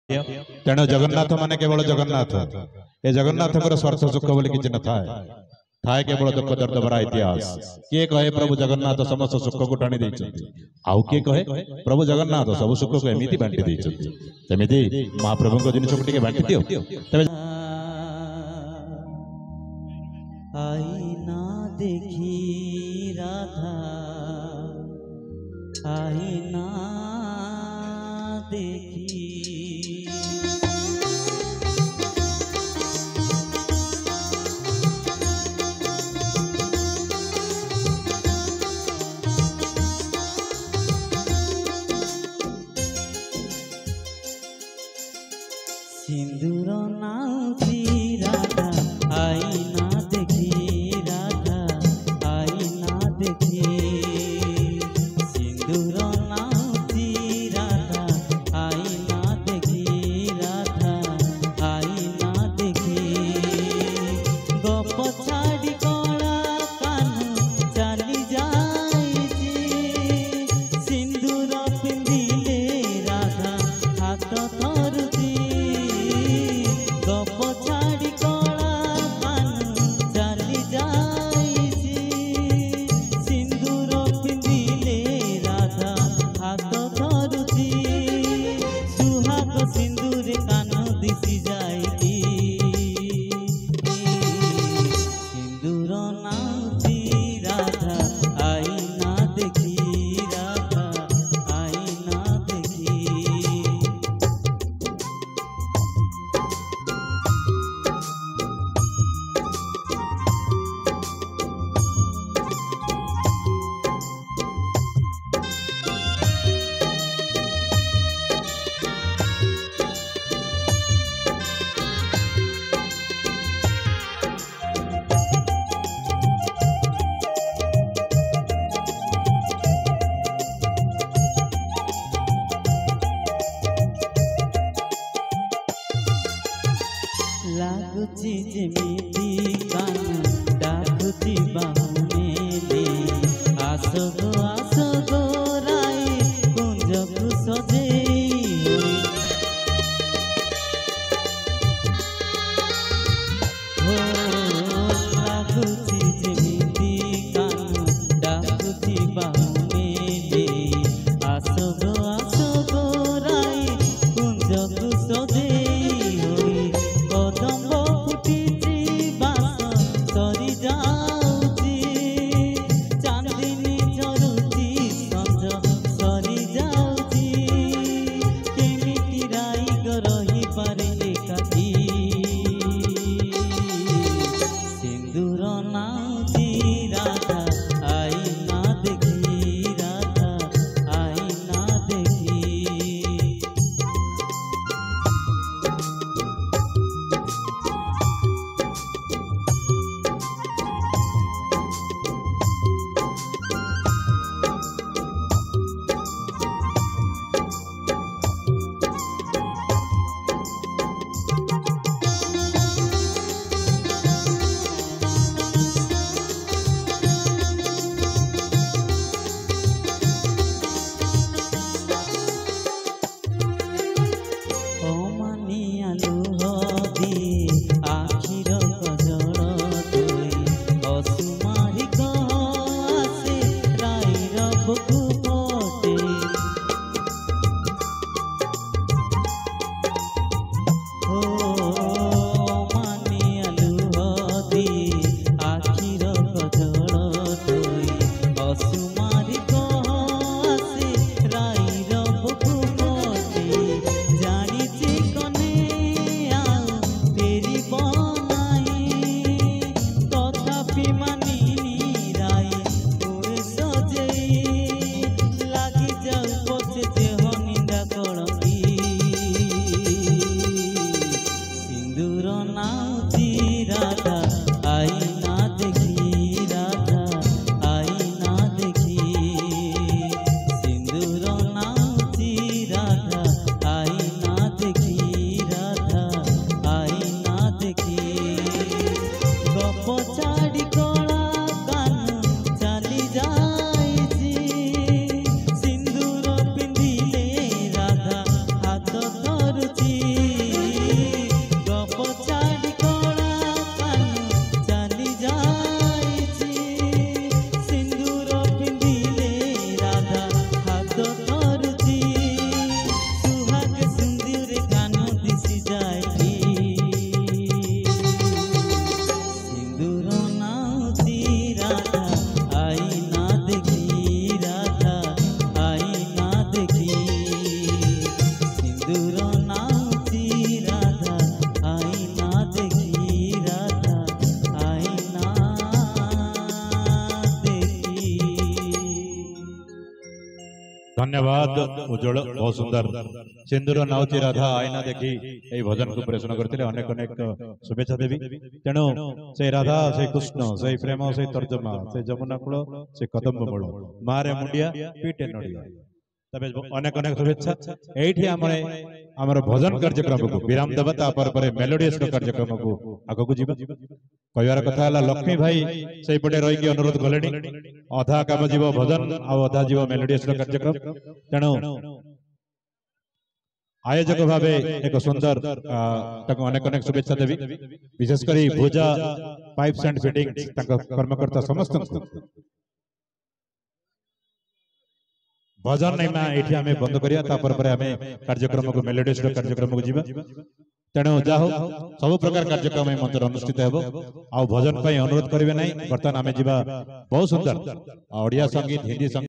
तेणु जगन्नाथ माने केवल जगन्नाथ ए जगन्नाथ स्वार्थ सुख बोली किसी न थाए केवल दुख दर्द भरा इतिहास किए कहे प्रभु जगन्नाथ समस्त सुख को टाणी देइछन्ति आउ किए कहे प्रभु जगन्नाथ सब सुख को एमिति बांटी देइछन्ति सेमिति महाप्रभु को जिनिस को टिके बांटी दियो तबे आईना देखी राधा आईना देखी सिंदूर नाउची राधा आईना देखी राधा आईना देखी सिंदूर नाउची राधा आईना देखी राधा आईना देखी गप छाड़ी कला कान चली जाइछी सिंदूर पिंधिले राधा हाथ धरुची गप छाड़ी कला कान चली जाइछी सिंदूर पिंधिले राधा हाथ धरुची सुहाग सिंदूर कान दिशि जाइछी सिंदूर नाउची राधा आईना देखी राधा आईना देखी लागुची जेमिति कान डाकुची बाहुनेले आसो गो राई कुंजकु सजेई हो लागुची जेमिति कान डाकुची बाहुनेले आसो गो राई कुंजकु सजेई कदम्ब फुटिची बास सरी जाउची चांदिनी झरुची संज सरी जाउची केमिति राई रही पारे एकाकी सिंदूर नाउची राधा आईना देखी राधा आईना देखी ओमानिया लुह दिए आखिर कजल धोई असुमारी आसे राईर बुकु पटे हो ओमानिया लुह दिए आखिर कजल धोई असुमारी आसे राईर बुकु पटे जानिची कने आउ फेरी बनाई तथापि मानिनी राई तोरे सजेई लागी जाऊ पछे देह निंदा कलंकी सिंदूर नाउची राधा आईना देखी राधा आईना देखी सिंदूर नाउची राधा आईना देखी राधा आईना देखी गप छाड़ी कला कान चली जाइछी सिंदूर धन्यवाद उज्जवल बहुत सुंदर सिंदूर नाउची राधा आईना देखी এই भजन को प्रश्न करते अनेक अनेक शुभेच्छा देवी तेणु से राधा से कृष्ण से प्रेम से तर्जमा से जमुना कूल से कदम्ब मूल मारे मुंडिया पीटे नड़िया तबे अनेक अनेक शुभेच्छा एठी आमर भजन कार्यक्रम को विराम देबा तापर परे मेलोडियस कार्यक्रम को आगो को जीवा कहबार कथा लक्ष्मी भाई से पटे रही की अनुरोध कले अधा काम जीव भजन आधा जीव मेलोडियस कार्यक्रम तेणु आयोजक भावे एक सुंदर अनेक अनेक शुभेच्छा देवी विशेषकर भुजा पाइप्स एंड फिटिंग्स कर्मकर्ता समस्त भजन नहीं ना एठी हमें बंद करिया तापर परे हमें कार्यक्रम को मेलोडियस कार्यक्रम को जीवा तेणु जा हो सब प्रकार कार्यक्रम मंच अनुष्ठित हेबो आ भजन अनुरोध करेंगे नहीं बर्तमान आम जा बहुत सुंदर ओडिया संगीत हिंदी संगीत